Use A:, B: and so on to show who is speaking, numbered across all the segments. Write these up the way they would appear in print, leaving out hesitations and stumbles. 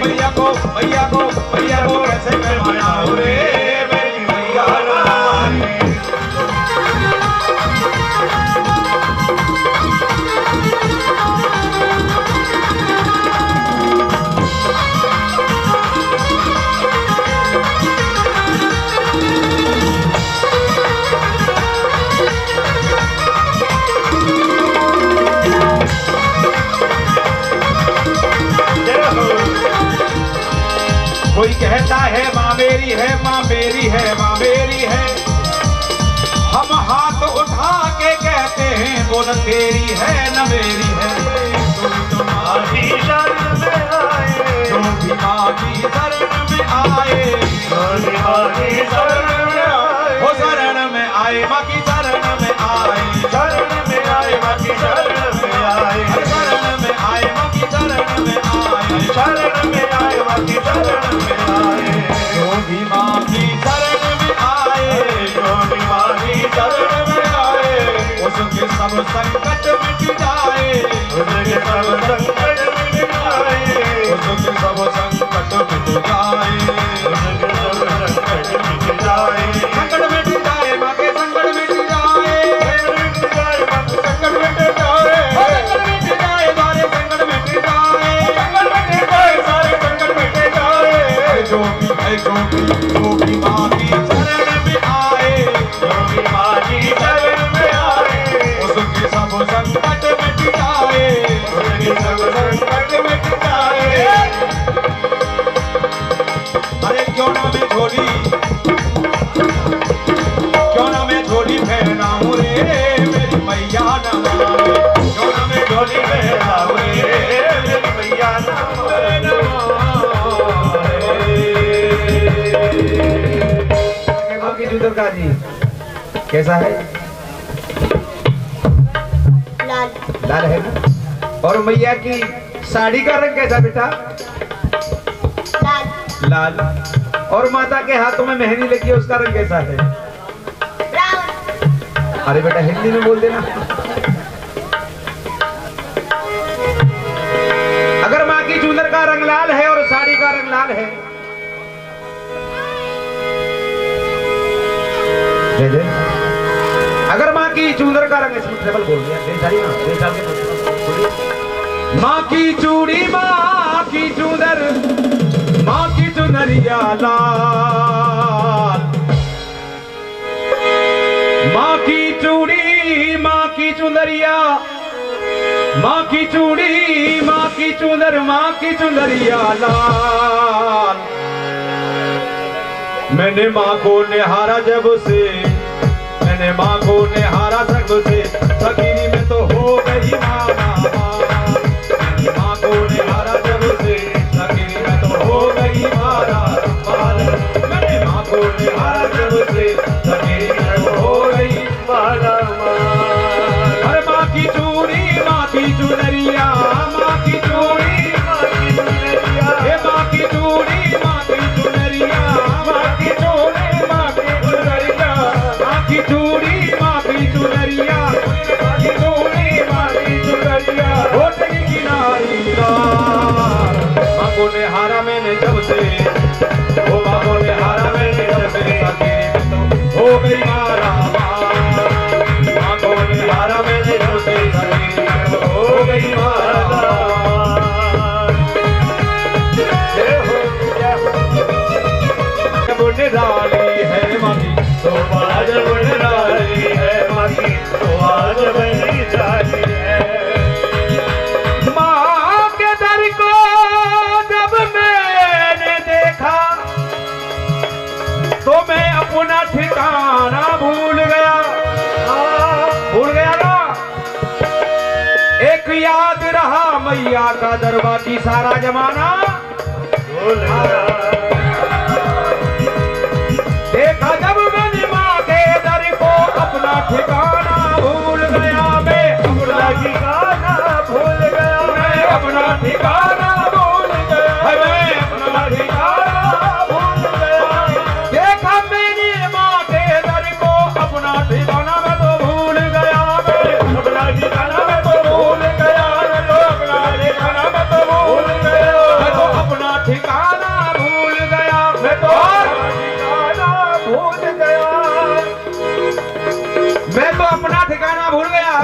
A: मैया को कैसे मैं मनाऊं रे मेरी मैया रानी। कोई कहता है माँ मेरी है, माँ मेरी है, माँ मेरी है। हम हाथ उठा के कहते हैं वो न तेरी है न मेरी है। तुम्हारी शरण में आए, जो भी माँ की शरण में आए, तुम्हारी शरण में आए, वो शरण में आए, माँ की शरण में आए, शरण में आए, माँ की शरण में आए, शरण में आए, माँ की शरण में आए, शरण में आए, माँ की शरण में आए। जो भी माँ की शरण में आए, जो भी माँ की शरण में आए, उसके सब संकट मिट जाए, उसके सब संकट मिट जाए, उसके सब संकट मिट जाए, उसके सब संकट मिट जाए। संकट मिट जाए, माँ के संकट मिट जाए, संकट मिट जाए, माँ के संकट मिट जाए, संकट मिट जाए, सारे संकट मिट जाए, संकट मिट जाए, सारे संकट मिट जाए। जो भी माँ की शरण में आए, जो भी माँ की शरण में आए, उसके सब संकट मिट जाए, उसके सब संकट मिट जाए। अरे क्यों ना मैं झोली, क्यों ना मैं झोली पहनाऊं रे मेरी मैया न माने, क्यों ना मैं झोली पहनाऊं रे मेरी मैया न माने। दुर्गा जी कैसा है?
B: लाल
A: लाल है ना? और मैया की साड़ी का रंग कैसा बेटा?
B: लाल
A: लाल। और माता के हाथों में मेहंदी लगी है, उसका रंग कैसा है?
B: ब्राउन।
A: अरे बेटा हिंदी में बोल देना। अगर माँ की चूनर का रंग लाल है और साड़ी का रंग लाल है, अगर माँ की चूनर का रंग, इसमें ट्रेबल बोल दिया, माँ की चूड़ी, माँ की चूनर, माँ की चुनरिया लाल, माँ की चूड़ी, माँ की चुनरिया, माँ की चूड़ी, माँ की चूनर, माँ की चुनरिया लाल। मैंने माँ को निहारा जब से, मैंने माँ को निहारा जब से, फकीरी में तो हो गई माला माला। मैंने माँ को निहारा जब से, फकीरी में तो हो गई माला माला। मैंने माँ को निहारा जब से, फकीरी में तो हो गई माला माला। हर माँ की चूड़ी, माँ की चुनरिया, माँ की चूड़ी, माँ की चुनरिया, हे माँ की चूड़ी, माँ की चुनरिया, माँ की चूड़ी, माँ की चुनरिया, माँ की चूड़ी, माँ की चुनरिया, माँ की चूड़ी, माँ की चुनरिया, होटली किनारी लाल। माँ को निहारा मैंने जब से, ओ माँ को निहारा मैंने जब से, फकीरी में तो हो गई माला माला। माँ को निहारा मैंने जब से, फकीरी में तो हो गई माला माला। डाली है माकी तो आज डाली है माकी तो आज बनी डाली है। माँ के दर को जब मैंने देखा तो मैं अपना ठिकाना भूल गया, भूल गया ना। एक याद रहा मैया का दरबार की सारा जमाना भूल गया। देखा जब मैंने माँ के दर को अपना ठिकाना भूल गया, मैं अपना ठिकाना भूल गया, मैं अपना ठिकाना भूल गया, मैं अपना ठिकाना भूल गया। देखा मैंने माँ के दर को अपना ठिकाना मैं तो भूल गया, मैं अपना ठिकाना मैं तो भूल गया, मैं तो अपना ठिकाना मैं तो भूल गया, मैं तो अपना ठिकाना
B: भूल गया।
A: मैं तो अपना ठिकाना भूल गया,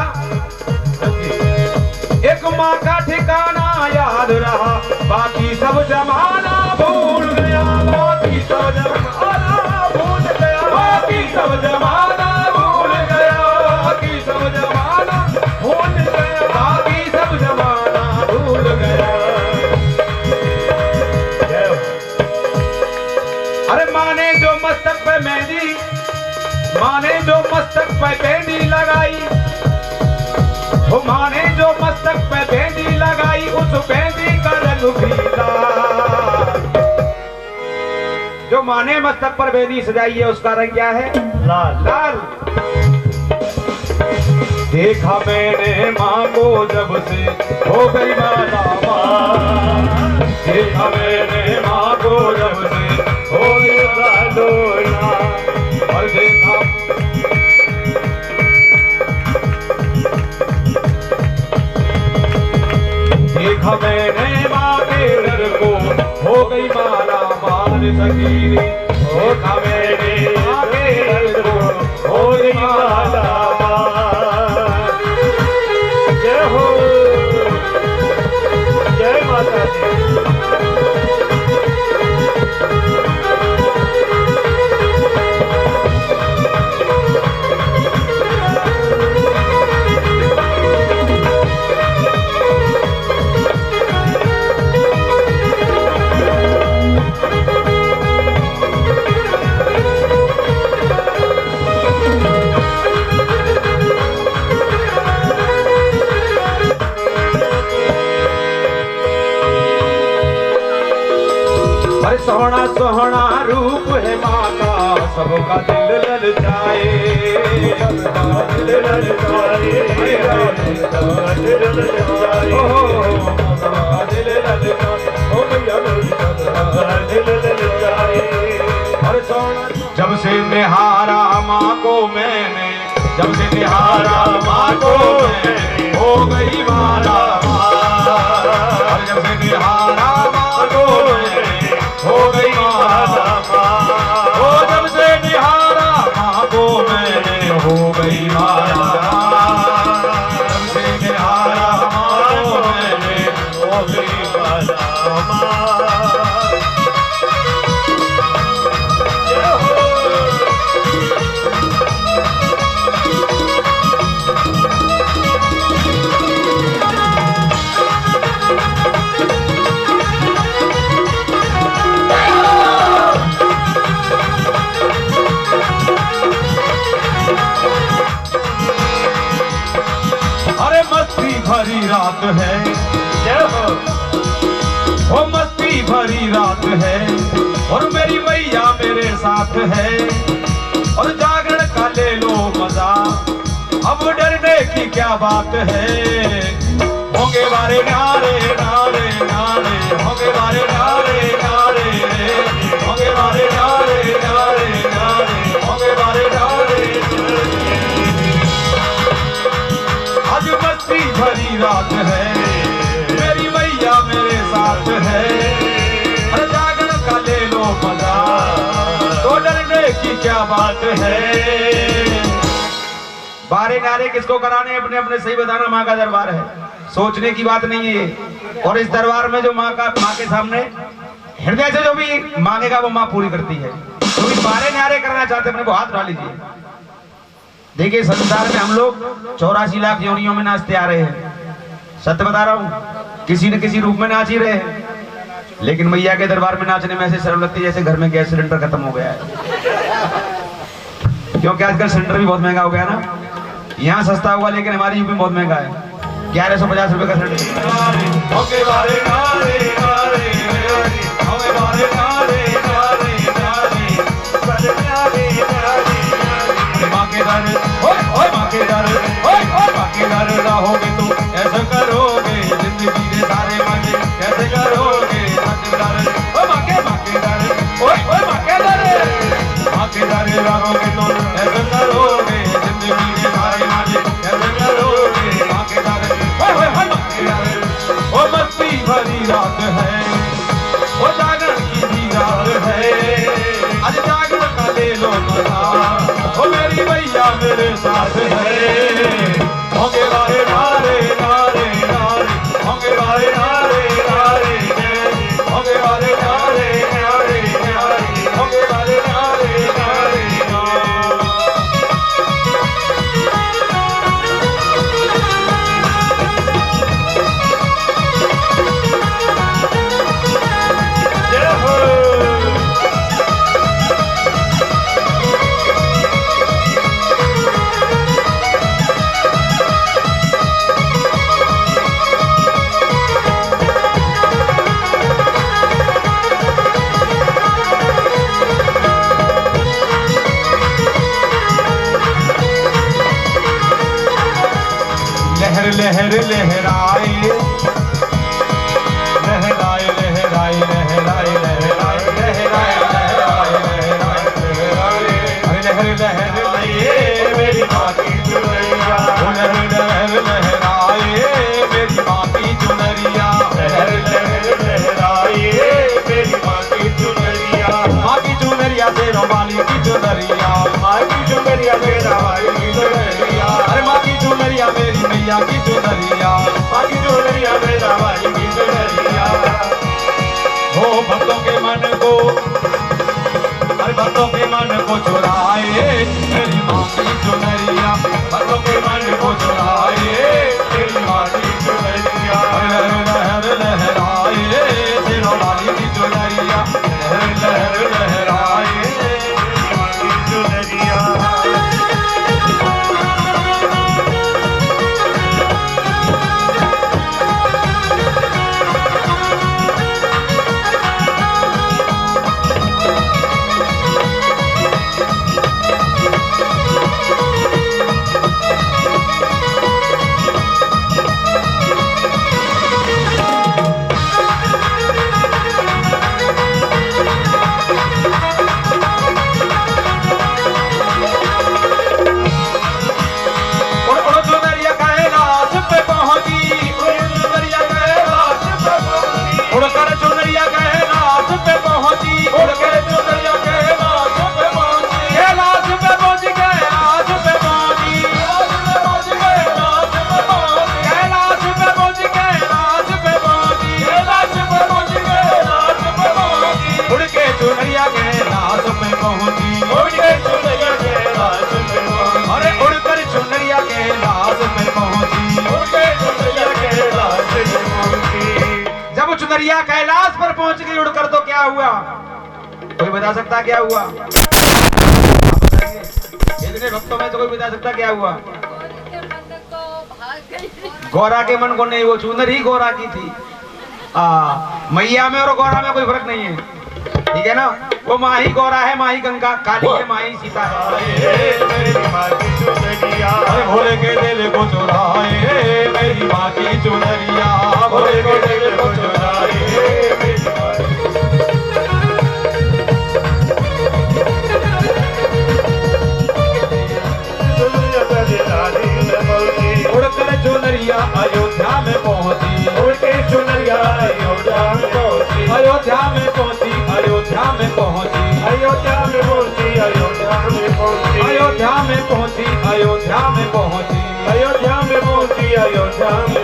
A: एक माँ का ठिकाना याद रहा, बाकी सब जमाना भूल गया। बाकी सब जमाना भूल गया, बाकी सब जमाना भूल गया, बाकी सब जमाना भूल गया, बाकी सब जमाना भूल गया। अरे माने जो मस्तक पे मेहंदी, माने जो मस्तक पे मेहंदी लगाई, वो माने जो मस्तक पे मेहंदी लगाई, उस मेहंदी का रंग भी लाल। जो माने मस्तक पर मेहंदी सजाई है उसका रंग क्या है?
B: लाल।
A: लाल। देखा मैंने माँ को जब से हो गई माला माँ, देखा मैंने माँ को जब से हो गई माला, और देखा देखा मैंने माँ के घर को हो गई माला माल सकीरी, देखा मैंने माँ के घर को हो गई माला माल।
B: जय हो, जय माता दी।
A: सोहना सोहना रूप है माँ का, सबका दिल ललचाए,
B: सबका दिल ललचाए, सबका दिल ललचाए,
A: सबका दिल ललचाए,
B: ओ मैया सबका दिल ललचाए।
A: अरे सोहना जब से निहारा माँ को मैंने, जब से निहारा माँ को मैंने, हो गई माला माँ, जब से निहारा माँ को मैंने, हो गई माला माँ, ओ जब से निहारा माँ को मैंने, हो गई माला माँ, जब से निहारा माँ को मैंने, हो गई माला माँ। भरी रात है, वो मस्ती भरी रात है, और मेरी मैया मेरे साथ है, और जागरण का ले लो मजा, अब डरने की क्या बात है। होंगे बारे नारे नारे नारे, होंगे बारे नारे नारे, होंगे बारे नारे नारे नारे, होंगे बारे नारे। आज मस्ती भरी रात है, मेरी मैया मेरे साथ है, हर जागरण का ले लो मजा, तो डरने की क्या बात है। बारे नारे किसको कराने, अपने अपने सही बताना, माँ का दरबार है, सोचने की बात नहीं है ये। और इस दरबार में जो माँ के सामने हृदय से जो भी मांगेगा वो माँ पूरी करती है। तो भी बारे नारे करना चाहते अपने को हाथ उठा लीजिए। देखिए संसार में हम लोग 84 लाख योनियों में नाचते आ रहे हैं, सत्य बता रहा हूँ, किसी न किसी रूप में नाच ही रहे हैं, लेकिन मैया के दरबार में नाचने में ऐसे शर्म लगती है जैसे घर में गैस सिलेंडर खत्म हो गया है। क्योंकि आजकल सिलेंडर भी बहुत महंगा हो गया ना, यहाँ सस्ता हुआ लेकिन हमारी यूपी में बहुत महंगा है, 1150 रुपए का सिलेंडर। रहोगे तुम ऐसे करोगे, जिंदगी के सारे मजे कैसे करोगे। रहोगे तुम ऐसे करोगे, जिंदगी के सारे मजे कैसे करोगे। वो मस्ती भरी रात है, वो जागरण की भी रात लहर लहराए लहराए लहराए लहराए लहराए लहराए लहराए लहर लहराए मेरी माँ की चुनरिया लहर लहर लहराए मेरी माँ की चुनरिया
B: लहर लहर लहराए मेरी माँ की चुनरिया
A: माँ की चुनरिया तेरा वाली की चुनरिया
B: माँ की चुनरिया तेरा वाली की चुनरिया
A: अरे माँ की चुनरिया मेरी मैया की चुनरिया
B: माँ की चुनरिया तेरा वाली की चुनरिया
A: हो भक्तों के मन को अरे भक्तों के मन को चुराए मेरी माँ की चुनरिया भक्तों के मन को चुराए मेरी माँ की चुनरिया लहर लहर लहराए तेरा वाली की चुनरिया लहर लहर लहराए
B: मेरी माँ की चुनरिया
A: चुनरिया कैलाश पर पहुंच गई उड़कर तो क्या हुआ कोई बता सकता क्या हुआ इतने भक्तों में तो कोई बता सकता क्या हुआ गौरा के मन को नहीं वो चुनर ही गौरा की थी मैया में और गौरा में कोई फर्क नहीं है ठीक है ना वो माँ ही गौरा है माँ ही गंगा काली है माँ ही सीता है
B: मेरी माँ की चुनरिया
A: अरे भोले के दिल को चुराए मेरी माँ की चुनरिया भोले के दिल को चुराए मेरी माँ की उड़कर चुनरिया अयोध्या में पहुंची
B: उड़के चुनरिया अयोध्या में पहुंची
A: अयोध्या में पहुंची अयोध्या में पहुंची
B: अयोध्या में पहुंची अयोध्या में पहुंची
A: अयोध्या में पहुंची अयोध्या में पहुंची
B: अयोध्या में पहुंची अयोध्या में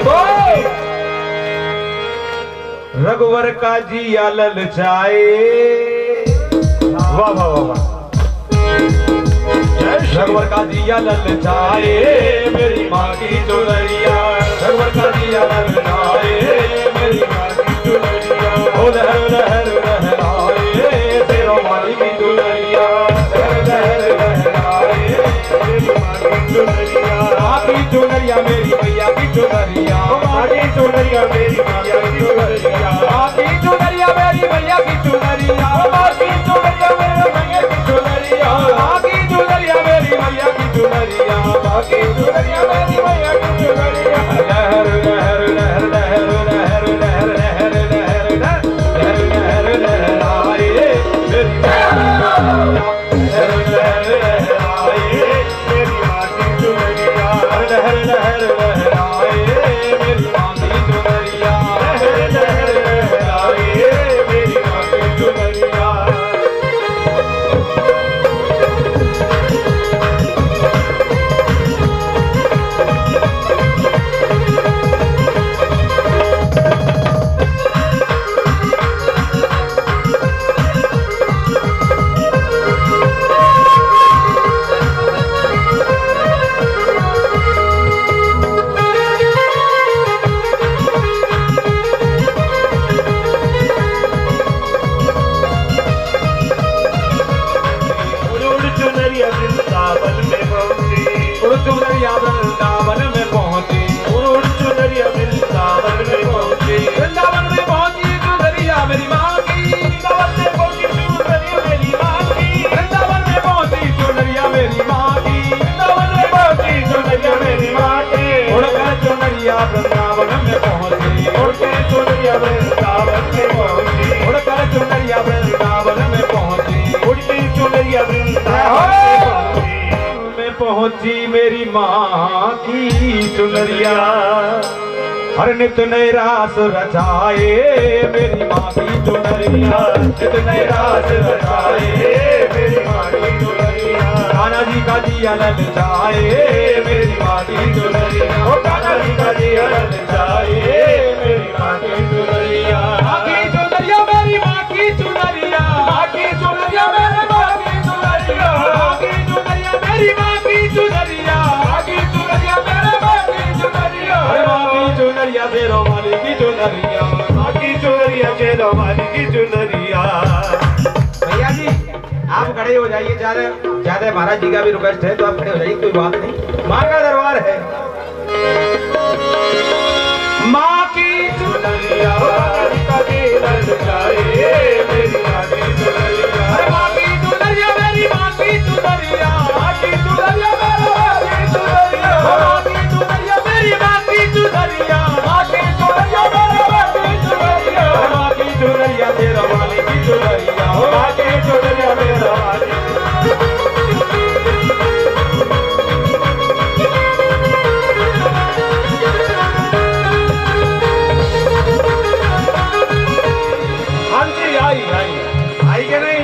A: रघुवर का जिया ललचाए
B: वाह वाह वाह
A: रघुवर का जिया ललचाए मेरी माँ की चुनरिया रघुवर का जिया ललचाए मेरी माँ की चुनरिया ओ लहर लहर लहराए तेरा वाली की चुनरिया लहर लहर लहराए
B: मेरी माँ की चुनरिया
A: माँ की चुनरिया मेरी मैया की चुनरिया
B: माँ की चुनरिया मेरी मैया की चुनरिया
A: माँ की चुनरिया मेरी मैया की चुनरिया माँ की चुनरिया मेरी मैया की चुनरिया माँ की चुनरिया मेरी मैया की चुनरिया माँ की चुनरिया मेरी मैया की चुनरिया लहर लहर लहर लहर लहर लहर लहर लहर लहर लहर लहराए मेरी
B: लहर लहर लहराए मेरी माँ की चुनरिया
A: लहर लहर लहर में पहुंची मेरी माँ की चुनरिया, हर नित नए रास रचाए मेरी माँ की चुनरिया, नित नए रास रचाए मेरी माँ की चुनरिया। कान्हा जी का जिया ललचाए मेरी माँ की चुनरिया, ओ कान्हा जी का जिया ललचाए मेरी माँ की चुनरिया। माँ की चुनरिया मेरी माँ की चुनरिया, माँ की चुनरिया मेरी माँ की चुनरिया, माँ की चुनरिया मेरी माँ की चुनरिया, माँ की चुनरिया मेरे माँ की चुनरिया, माँ की चुनरिया शेरों वाली की चुनरिया, माँ की चुनरिया शेरों वाली की चुनरिया। भैया जी आप खड़े हो जाइए, ज्यादा महाराज जी का भी रिक्वेस्ट है तो आप खड़े हो जाइए, कोई बात नहीं, माँ का दरबार है। माँ की चुनरिया मेरी माँ की चुनरिया, माँ की चुनरिया मेरी माँ की चुनरिया, माँ की चुनरिया मेरी माँ की चुनरिया, माँ की चुनरिया मेरी माँ की चुनरिया, माँ की चुनरिया तेरा वाली की चुनरिया, माँ की चुनरिया मेरा वाली। आई के नहीं?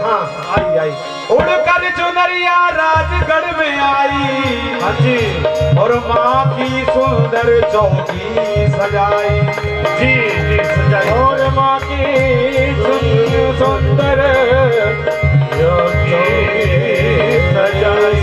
A: हाँ आई। उड़कर चुनरिया राजगढ़ में आई, हाँ जी, और माँ की सुंदर चौकी सजाई, जी सजाई, और माँ की सुंदर चौकी सजाई।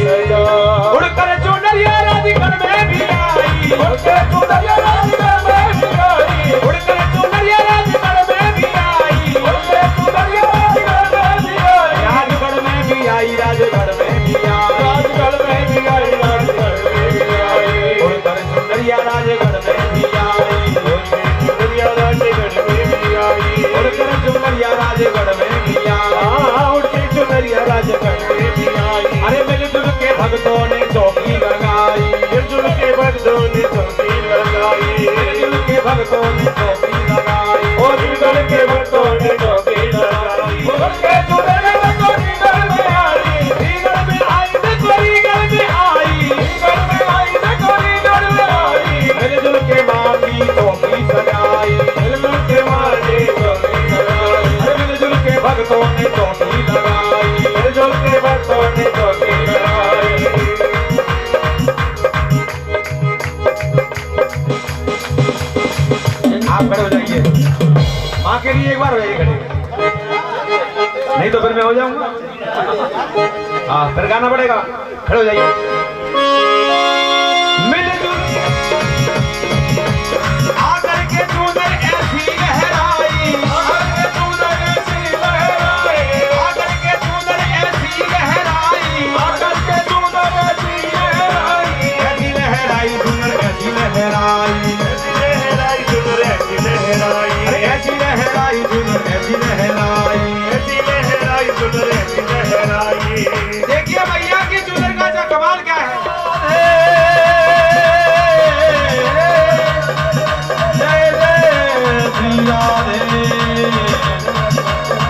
A: उड़कर चुनरिया राजगढ़ में भी आई, उड़कर चुनरिया राजगढ़ में भी आई, उड़कर चुनरिया राजगढ़ में भी आई, उड़कर चुनरिया राजगढ़ में भी आई, राजगढ़ में भी आई, राजगढ़ में भी आई, राजगढ़ में भी आई, उड़कर चुनरिया राजगढ़ में भी आई, चुनरिया राजगढ़ में भी आई, उड़कर चुनरिया राजगढ़ में भी आई, उड़कर चुनरिया राजगढ़ में भी आई। अरे मिलजुल के भक्तों ने चौकी लगाई, मिलजुल के भक्तों ने चौकी लगाई, मिलजुल के भक्तों ने चौकी लगाई, और मिलजुल के भक्तों ने चौकी लगाई। उड़कर चुनरिया राजगढ़ में आई, रीगढ़ में आई, देखो रीगढ़ में आई, रीगढ़ में आई, देखो रीगढ़ में आई, मिलजुल के माँ की चौकी सजाई, मिलजुल के माँ की चौकी सजाई, मिलजुल के भक्तों ने चौकी लगाई, मिलजुल के भक्तों ने चौकी लगाई। आप खड़े हो जाइए, माँ के लिए एक बार हो जाइए खड़े, नहीं तो फिर मैं हो जाऊंगा। हाँ फिर गाना पड़ेगा, खड़े हो जाइए। मिलजुल आकर के चूनर ऐसी लहराई, आकर के चूनर ऐसी लहराई, आकर के चूनर ऐसी लहराई, आकर के चूनर ऐसी लहराई, ऐसी लहराई चूनर ऐसी लहराई, ऐसी लहराई चूनर ऐसी लहराई, ऐसी लहराई चूनर ऐसी लहराई, ऐसी लहराई चूनर ऐसी लहराई। देखिए भैया की चूनर का जो कमाल क्या है, जय जय श्री राधे,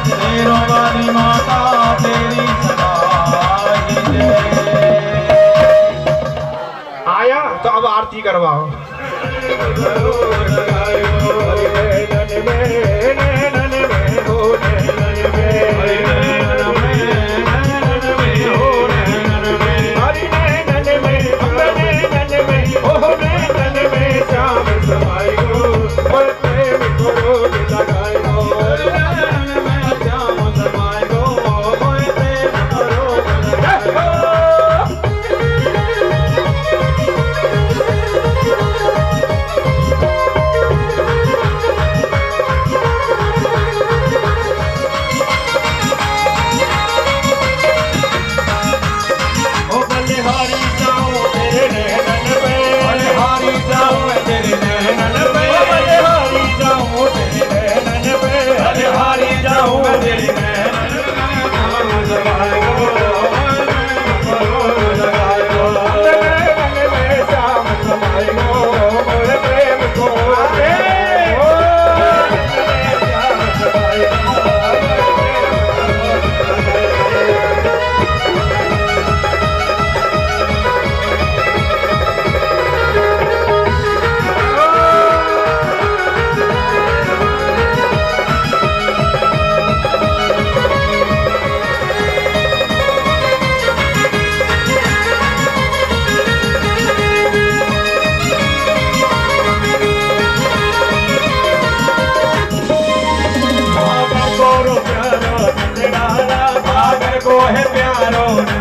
A: तेरो वाली माता तेरी सदाई जय। आया तो अब आरती करवाओ।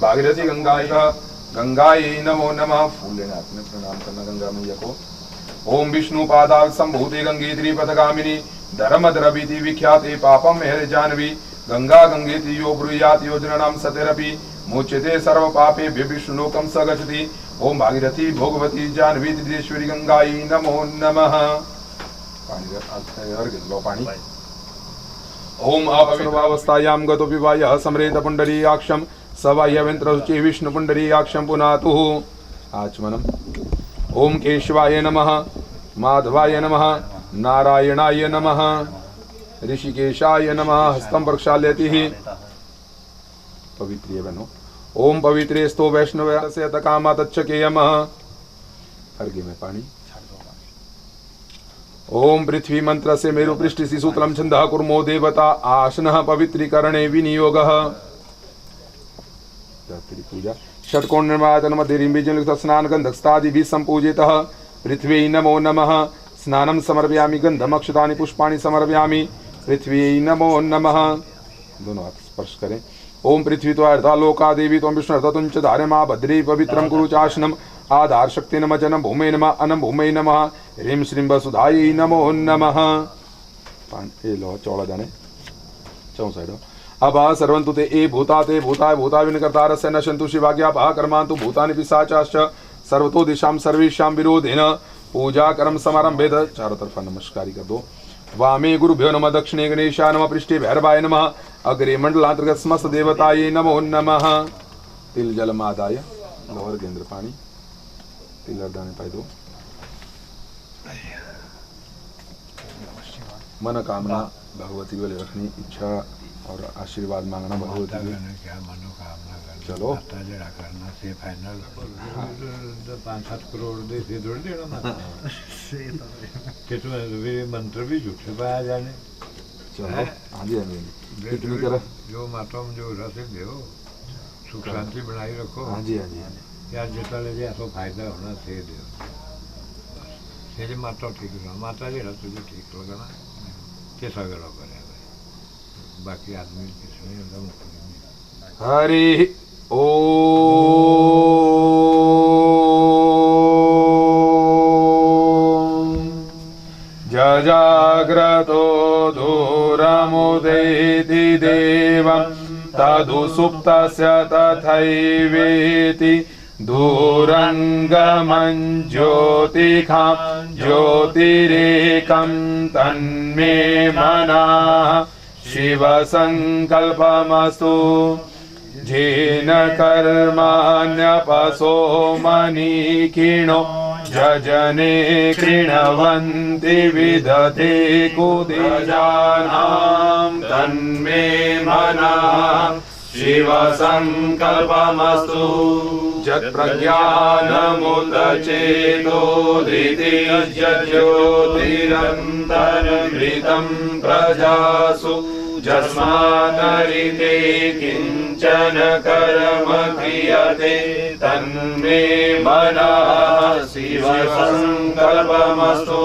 C: भागीरथी गंगायः गंगायै नमो नमः। फूल लेना हाथ में, प्रणाम करना गंगा मैया को। ओम विष्णु पादाव संभूते गंगे त्रिपथगामिनी धर्म द्रवीति विख्याते पापम मेहर जानवी गंगा गंगेति यो ब्रूयात योजनानाम सतेरपि मुच्यते सर्व पापे विष्णु लोकम स गच्छति। ओम भागीरथी भोगवती जानवी त्रिदेश्वरी गंगायै नमो नमः। पानी ओम अपविर्वावस्थायां गतो विवायः समरेत पुंडरीकाक्षं सवाह्यवेन्द्ररुचि विष्णु पुंडरीकाक्षं पुनातुः। आचमनम्। ओम केशवाय नमः, माधवाय नमः, नारायणाय नमः, ऋषिकेशाय नमः। हस्तं प्रक्षाल्यतिः। पवित्रिय बनो। ओम पवित्रे स्तो वैष्णवस्य तकामा तच्चकेयमः। अर्घ्य में पानी। ओम पृथ्वी मंत्र से मेरु पृष्ठ सूत्रम छंदः कुर्मो देवता आसनः पवित्रीकरणे विनियोगः। पूजा षट्कोण निर्मातन मध्य रिंबीजन स्नान गंधस्तादिभिः संपूजितः। पृथ्वी नमो नमः। स्नानं समर्पयामि गंधमक्षतानि पुष्पाणि समर्पयामि। पृथ्वी नमो नमः। दोनों हाथ स्पर्श करें। ओम पृथ्वी त्वा लोका देवी त्वं विष्णु तुंच धारे भद्रे पवित्रं कुरु चाशनम्। आधार शक्ति नमः जनम भूमे नमः अनम भूमे नमः। ह्रीं श्रीं वसुधायै नमो नमः। ए लो चौड़ा जाने चौ साइड अब सर्वन्तु ते ए भूता ते भूताय भूताविनकर्तारस्य नशन्तु शिवाज्ञापः कर्मान्तु भूतानि पिशाचाश्च सर्वतो दिशां सर्वेषां विरोधेन पूजा कर्म समारंभेद। चारों तरफ नमस्कार कर दो। वामे गुरुभ्यो नमः, दक्षिणे गणेशाय नमः, पृष्ठे भैरवाय नमः, अग्रे मंडलांतर्गत समस्त देवताये नमो नमः। तिल जल मादाय लोहर केंद्र पानी तिल अर्धाने पाई दो। मन कामना भगवती को रखनी इच्छा और आशीर्वाद मांगना भगवती को।
B: क्या मनोकामना
C: चलो
B: जरा करना से फाइनल 5-7 करोड़ दे से जोड़ देना ना कितना वे मंत्र भी झूठे पाया जाने।
C: चलो हाँ जी हाँ जी कितनी तरह
B: जो माता में जो रस दो सुख शांति बनाई रखो।
C: हाँ जी हाँ जी हाँ जी
B: यार जितना ले जाए सो फायदा होना से दो से माता ठीक रहा माता जी तुझे ठीक लगना कैसा करो करे बाकी आदमी किसने एकदम
C: हरि ओ जजाग्रतो दूरमुदेति देवं तदु सुप्तस्य तथैवेति दूरंगमं ज्योतिखां ज्योतिरेकं तन्मे मनः शिवसंकल्पमस्तु। जेन कर्माण्यपसो मनीखिणो जजने कृणवन्ति विदते कुदेजानां तन्मे मनः शिवसंकल्पमस्तु। जत्प्रज्ञानमुदचेतोदितिर्ज्योतिरन्तर्मृतं प्रजासु जस्मान्नरिते किञ्चन कर्म क्रियते तन्मे मनः शिवसंकल्पमस्तु।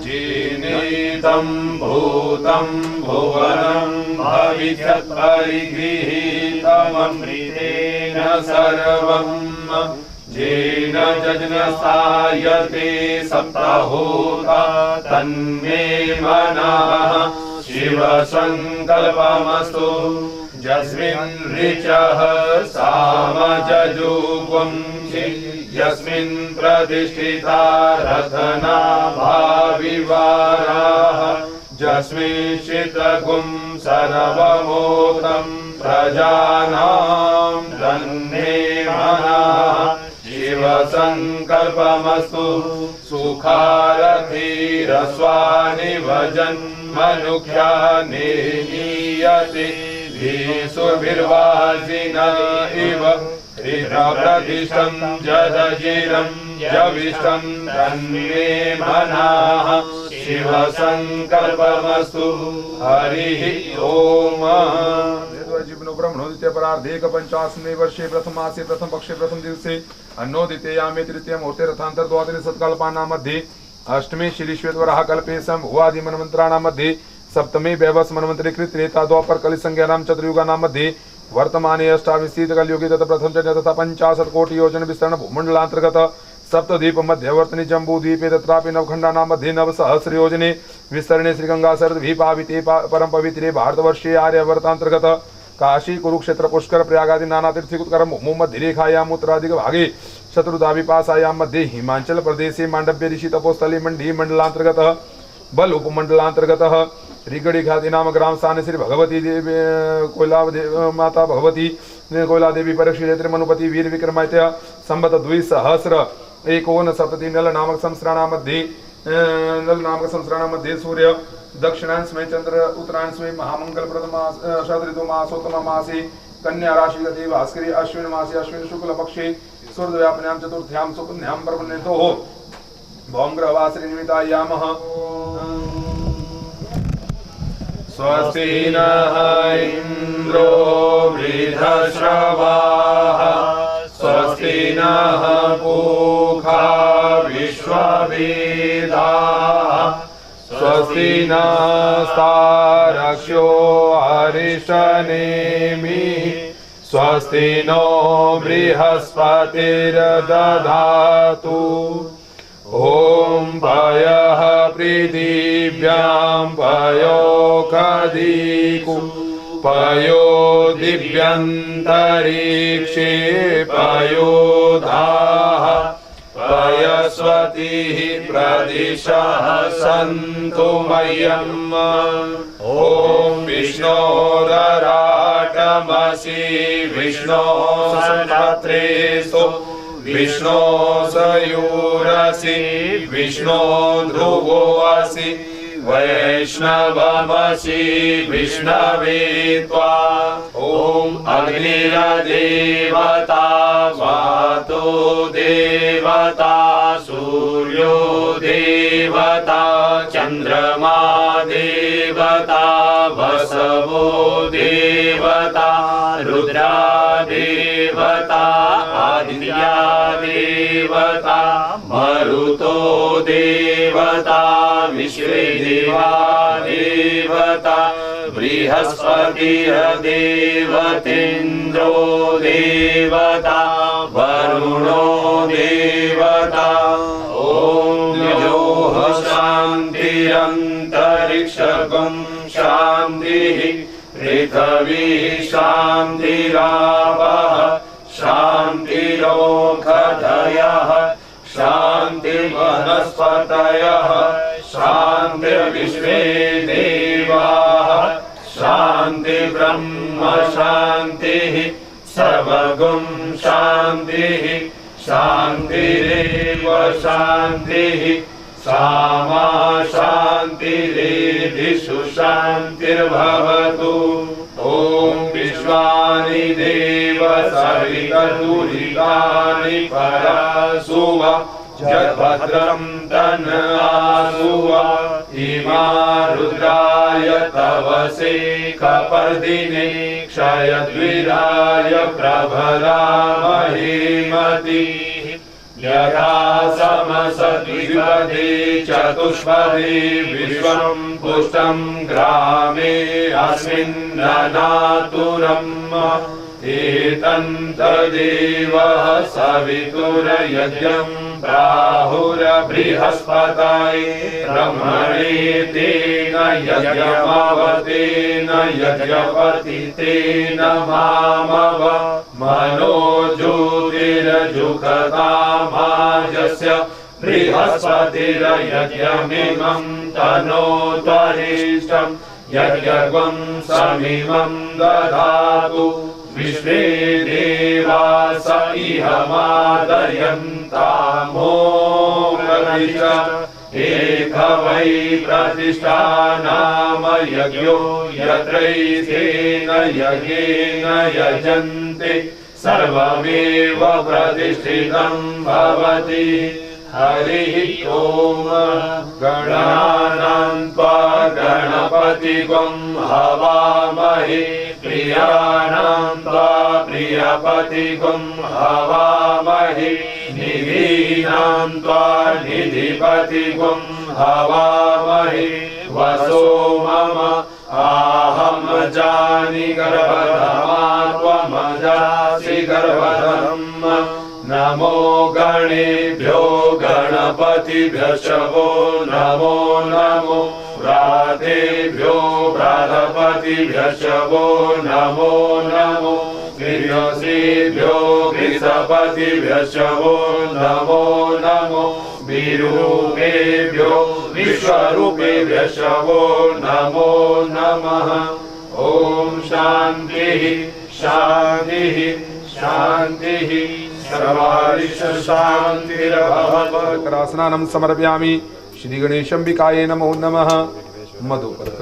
C: जेनेदं भूतं भुवनं भविष्यत् परिगृहीतममृतेन सर्वं जेन जज्ञस्थायते सप्तहोता तन्मे मनः शिवसंकल्पमस्तु। यस्मिन् ऋचः सामजजुगुं यस्मिन् प्रतिष्ठिता रत्ना भाविवाराः यस्मिन् शितगुं सर्वमोदं प्रजानां तन्मे मनः शिवसंकल्पमस्तु। सुखारथिरस्वानि भजन् मनुख्या निनीयते सुभिर्वासिन इव हृदप्रतिष्ठं जदजिरं जविष्ठं तन्मे मनः शिवसंकल्पमस्तु। हरिः ओम। जीवनो ब्रह्मणो द्वितीय परार्धे पंचाशने वर्षे प्रथम मासे प्रथम पक्षे प्रथम दिवसे अन्नो द्वितीयामे तृतीय मुहूर्ते रथांतर द्वादश सत्कल्पानां मध्ये अष्टमे श्रीश्वेतवराह कल्पे संभुवादि मनमंत्राणां मध्ये सप्तमे वैवस्वत मनमंत्रे कृत त्रेता द्वापर कलि संज्ञानां चतुर्युगानां मध्ये वर्तमाने अष्टाविंशति कलयुगे तथा प्रथम चरण तथा 50 कोटि योजन विस्तरण भूमंडलांतर्गत सप्तद्वीप मध्यवर्तनी जम्बूद्वीपे तत्रापि नवखंडानां मध्ये नवसहस्र योजने विस्तरणे श्रीगंगा सरद्वीपाविते परम पवित्रे भारतवर्षे आर्यवर्तांतर्गत काशी कुरुक्षेत्र पुष्कर प्रयागादि नाना तीर्थकुत्करम भूमध्यरेखायाम् उत्तराधिक भागे शत्रुदा विपासायां मध्ये हिमाचल प्रदेशे मांडव्य ऋषि तपोस्थली मंडी मंडलांतर्गत बल उपमंडलांतर्गत रिगड़ी ख्याति नाम ग्राम स्थान श्री भगवती देवी कोयला माता भगवती कोयला देवी परीक्षित मनुपति वीर विक्रमादित्य संवत 2 एकोन सप्तति नल नामक संवत्सराणां मध्ये सूर्य दक्षिणांश में चंद्र उत्तरांश में महामंगल प्रथम शरद ऋतु मासोत्तम मासे कन्या राशि गति भास्करी अश्विन मासे अश्विन शुक्ल पक्षे सूर्यव्यापन्यां चतुर्थ्यां सुपुन्यां परमनेतो भौम ग्रहवासरि निमित्तायामः स्वस्ति नः इन्द्रो वृद्धश्रवाः स्वस्ति नः पूषा विश्ववेदाः स्वस्ति नस्तारक्ष्यो अरिष्टनेमिः स्वस्ति नो बृहस्पतिर्दधातु ॐ पयः पृथिव्यां पयो खदिकु पयो दिव्यन्तरिक्षे पयो धाः पयस्वतिः प्रदिशः सन्तु मह्यम् ॐ विष्णोदराटमसि विष्णो सन्नत्रेषु विष्णो सयूरसि विष्णो ध्रुवोऽसि वैष्णवमसि विष्णवे त्वा ॐ अग्निर्देवता वातो देवता सूर्यो देवता चन्द्रमा देवता वसवो देवता रुद्रा देवता आदित्या देवता मरुतो देवता विश्वे देवा देवता बृहस्पतिर्देवतेन्द्रो देवता वरुणो देवता ॐ योः शान्तिरन्तरिक्षगं शान्तिः पृथिवी शान्तिरापः शान्तिरोषधयः शान्तिर्वनस्पतयः शान्तिर्विश्वे देवाः शान्तिर्ब्रह्म शान्तिः सर्वगुं शान्तिः शान्तिरेव शान्तिः सामा शान्तिरेधिषु शान्तिर्भवतु ॐ विश्वानि देव सवितर्तुरितानि परासुव जद्भद्रं तन्नासुव इमा रुद्राय तवसे कपर्दिने क्षयद्विराय प्रभरामहेमतिः यथा समसद्विपदे चतुष्पदे विश्वं पुष्टं ग्रामे अस्मिन्ननातुरम् एतन्तदेवः सवितुर्यज्ञं प्राहुर्बृहस्पतये ब्रह्मणे तेन यज्ञमवतेन यज्ञपतितेन मामव मनो ज्योतिर्जुषतामाजस्य बृहस्पतिर्यज्ञमिमं तनोत्वरिष्ठं यज्ञं समिमं दधातु विश्वे देवा स इह मादयन्तामो प्रतिष्ठा एक वै प्रतिष्ठा नाम यज्ञो यत्रैतेन यज्ञेन यजन्ते सर्वमेव प्रतिष्ठितं भवति हरिः ॐ गणानां त्वा गणपतिगं हवामहे प्रियाणां त्वा प्रियपतिगं हवामहे निधीनां त्वा निधिपतिगं हवामहे वसो मम आहम जानी गर्भधमा त्वमजासि गर्भधम् नमो गणेभ्यो गणपतिभ्यश्च वो नमो नमो व्रातेभ्यो व्रातपतिभ्यश्च वो नमो नमो गृहसेभ्यो गृहपतिभ्यश्च वो नमो नमो विरूपेभ्यो विश्वरूपेभ्यश्च वो नमो नमः। ओम शांतिः शांतिः शांतिः सर्वारिष शांतिर्भवतु। करासनानं समर्पयामि। श्री गणेशंबिकायै नमो नमः। मधुपर्क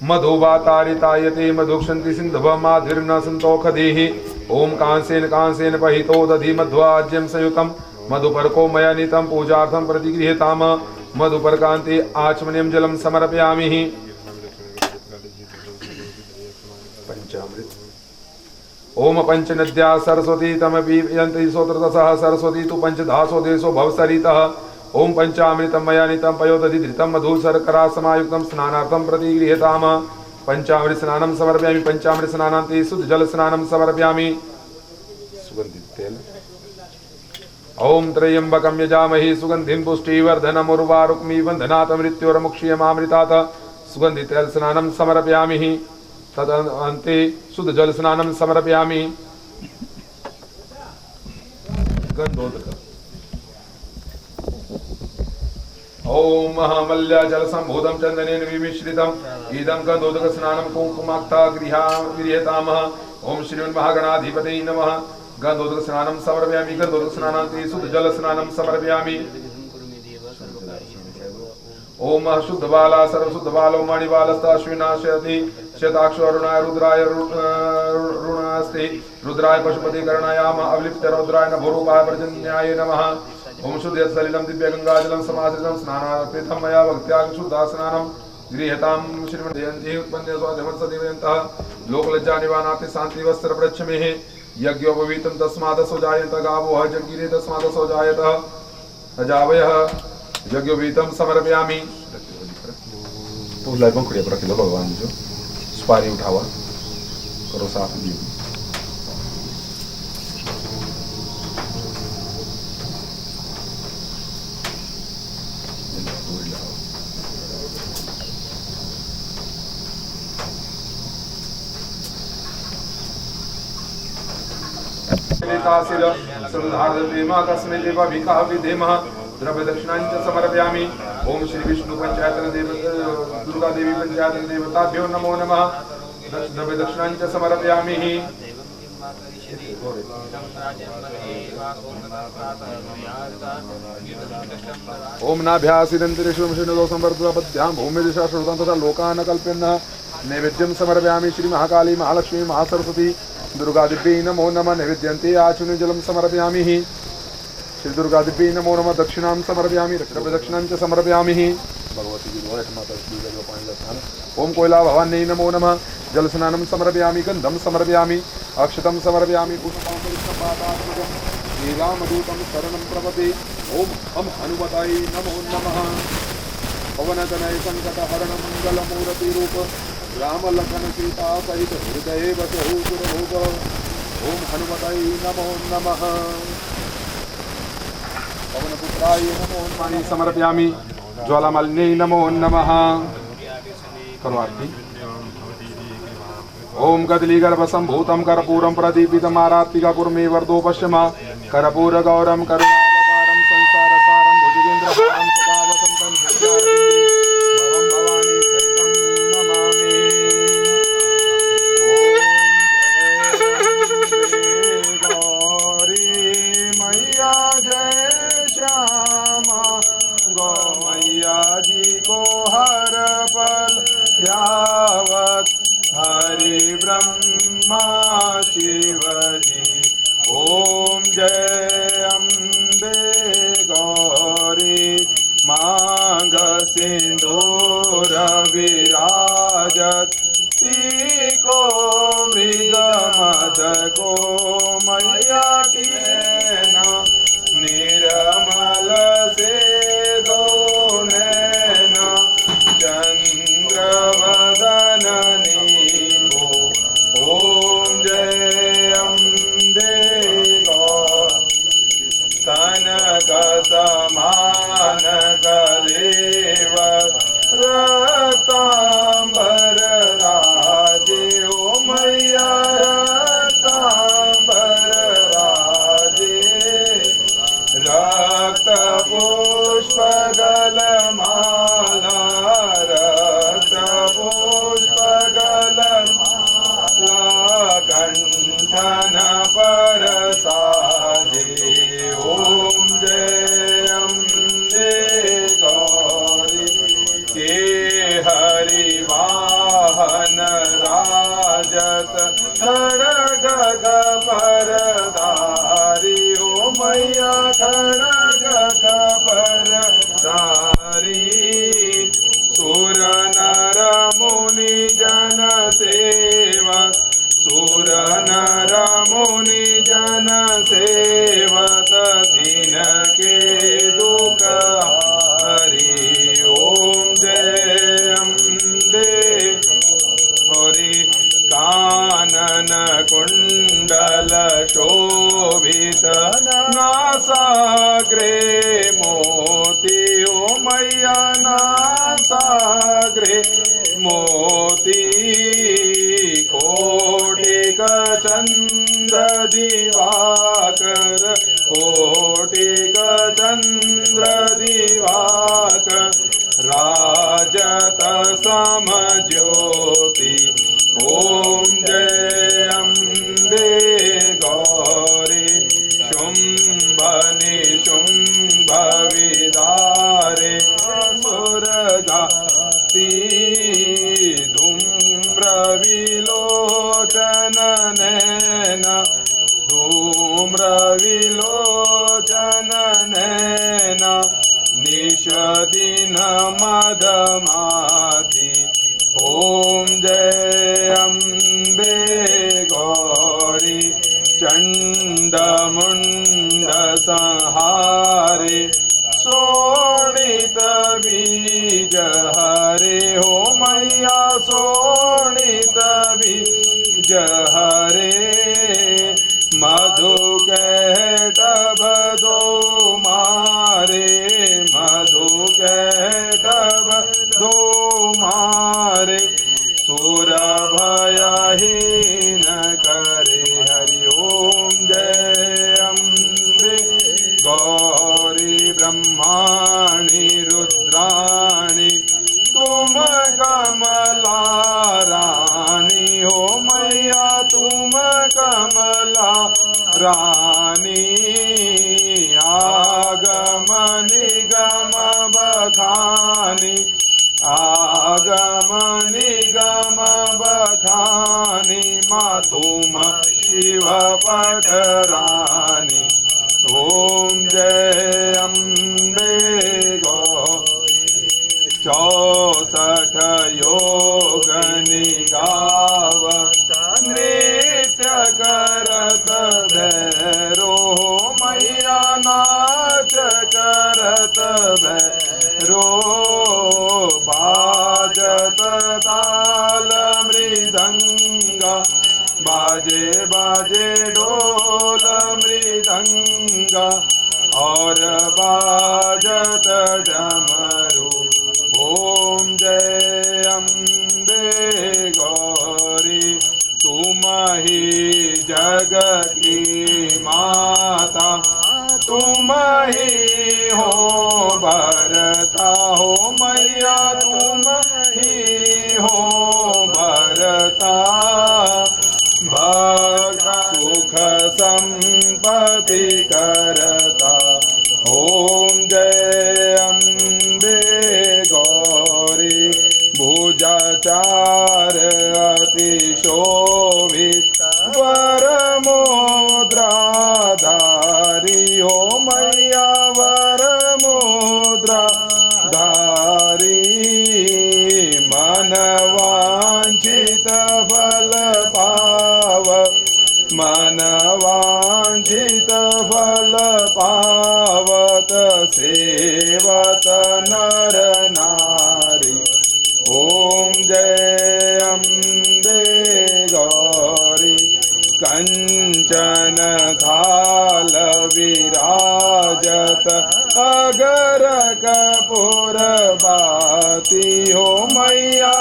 C: मधुवातारितायते मधुक्षन्ति सिन्धुवमाधिर्न सन्तोषधीः। ओम कांसेन कांसेन पहितो दधि मध्वाज्यं संयुक्तं मधुपर्को मया नीतं पूजार्थं प्रतिगृह्यताम। मधुपर्कान्ते आचमनीयं जलं समर्पयामि। पंचामृत ओम पंचनद्या सरस्वती तमपि यन्ति सोत्रतसः सरस्वती तु पंचधासो देशो भवसरितः। ओम पंचामृतं मया नीतं पयोदधि धृतं मधु शर्करा समायुक्तं स्नानार्थं प्रतिगृह्यताम। पंचामृत स्नानं समर्पयामि। पंचामृत स्नानान्ते शुद्ध जल स्नानं समर्पयामि। सुगंधित तेल ओम त्र्यंबकं यजामहे सुगंधिं पुष्टिवर्धनम् उर्वारुक्मी बन्धनात् मृत्योर्मुक्षीयमामृतात्। सुगंधित तेल स्नानं समर्पयामि। तदन्ते शुद्ध जल स्नानं समर्पयामि। गन्धोदक ओम महामल्य जल संभूतं चंदनेन विमिश्रितम् इदं गन्धोदक स्नानं कुंकुमाक्ता गृह्यतामः। ओम श्रीमन्महागणाधिपतये नमः। गन्धोदक स्नानं समर्पयामि। गन्धोदक स्नानान्ते शुद्ध जल स्नानं समर्पयामि। ओम शुद्ध बाला सर्वशुद्ध बालो मणिबालस्ताश्विनाशयति शताक्षो अरुणाय रुद्राय रुणास्ते रुद्राय पशुपति कर्णायाम अवलिप्त रुद्राय नभोरूपाय पर्जन्याय नमः। ओम शुद्ध सलिलं दिव्य गंगाजलं समाश्रितं स्नानार्पितं मया भक्त्या शुद्धा स्नानं गृह्यतां। श्रीमद्जयन्ती उत्पन्ने स्वाधमत्सदिवयन्तः लोकलज्जा निवानाति शान्ति वस्त्र प्रच्छमेः। यज्ञोपवीतं तस्मादसो जायन्त गावो जज्ञिरे तस्मादसो जायतः अजावयः। यज्ञोपवीतं समर्पयामि। तो लाइव में खड़े पर रख लो भगवान जो सुपारी उठावा करो साफ जी। द्रव्य दक्षिणांच समर्पयामि। ओम श्री विष्णु पंचायतन देव दुर्गा देवी पंचायतन देवताभ्यो नमो नमः। द्रव्य दक्षिणांच समर्पयामि। ओम नाभ्यासिदंतरिषु संवर्धपद्भ्यां भूमि दिशा श्रुतं तथा लोकान् कल्प्यन्नः नैवेद्यं समर्पयामि। श्री महाकाली महालक्ष्मी महासरस्वती दुर्गा दिव्यै नमो नमः। नैवेद्यन्ते आचमनीयं जलं समर्पयामि। श्री दुर्गा दिव्यै नमो नमः। दक्षिणां समर्पयामि। दक्षिणां च समर्पयामि। भगवती जी माता स्नान। ओम कोयला भवान्यै नमो नमः। जल स्नानं समर्पयामि। गन्धं समर्पयामि। अक्षतं समर्पयामि। पुष्पांकुरितं शरणं प्रपदे। ओम हम हनुमताय नमो नमः। पवनतनय संकटहरण मंगलमूर्ति रूप राम लखन सीता सहित हृदये बसहु सुरभूप। ओम हनुमताय नमो नमः। पवनपुत्राय नमो नमः। समर्पयामि। ज्वालामालिन्यै नमो नमः। करो आरती। ओम कदलीगर्भसम्भूतं कर्पूरं प्रदीपितमारात्तिका कुर्मे वर्धो पश्यमा कर्पूर गौरं करुणावतारं संसारसारं भुजगेन्द्रहारं सदा वसन्तं हृदयारविन्दे भवं भवानी सहितं नमामि। ओम जय गौरी मैया जय श्यामा गौ मैया जी को हर पल यावत हरि ब्रह्मा शिवजी। ओम जय अम्बे गौरी माँ खड़ग कपर धारी सुर नर मुनि जन सेवा सुर नर मुनि जन सेवत दीन के दुख हरि ओम जय अम्बे हरि कानन कुंडल शोभित नासाग्रे मोती ओ मैया नासाग्रे मोती कोटिक चंद्र दिवाकर कोटिक चंद्र दिवाकर राजत सम ज्योति ओम जय अम्बे गौरी शुंभ निशुंभ विदारे सुरगाती धूम्र विलोचन नैन धूम्र विलोचन नैन निषदिन मदमाति ओम जय अम्बे गौरी चंड मुंड संहारे शोणित बीज हरे हो मैया शोणित बीज हरे मधु कैटभ दो मारे मधु कैटभ दो मारे सुर भयहीन करे हरि ओम जय अम्बे गौरी ब्रह्माणि रुद्राणि तुम कमला रानी हो मैया तुम कमला रानी आगम निगम बखानी आगम निगम बखानी माँ तुम शिव पटरानी ओम जय अम्बे गौरी 64 योग निगाव नृत्य करत भैरो मैया नाच करत भैरो बाजत ताल मृदंगा बाजे बाजे ढोल मृदंगा और बाजत डमरू ओम जय अम्बे गौरी तुम ही जग की माता तुम ही हो भरता हो मैया तुम ही हो भरता भगा सुख संपत्ति करता ओम जय अम्बे गौरी भुजाचार अति शोभित वर मुद्राधारी हो मैया वर मुद्राधारी मन वांछित फल पाव मन वांछित फल पावत सेवत नर नारी ओम जय अम्बे गौरी कंचन थाल विराजत अगर कपूर बाती हो मैया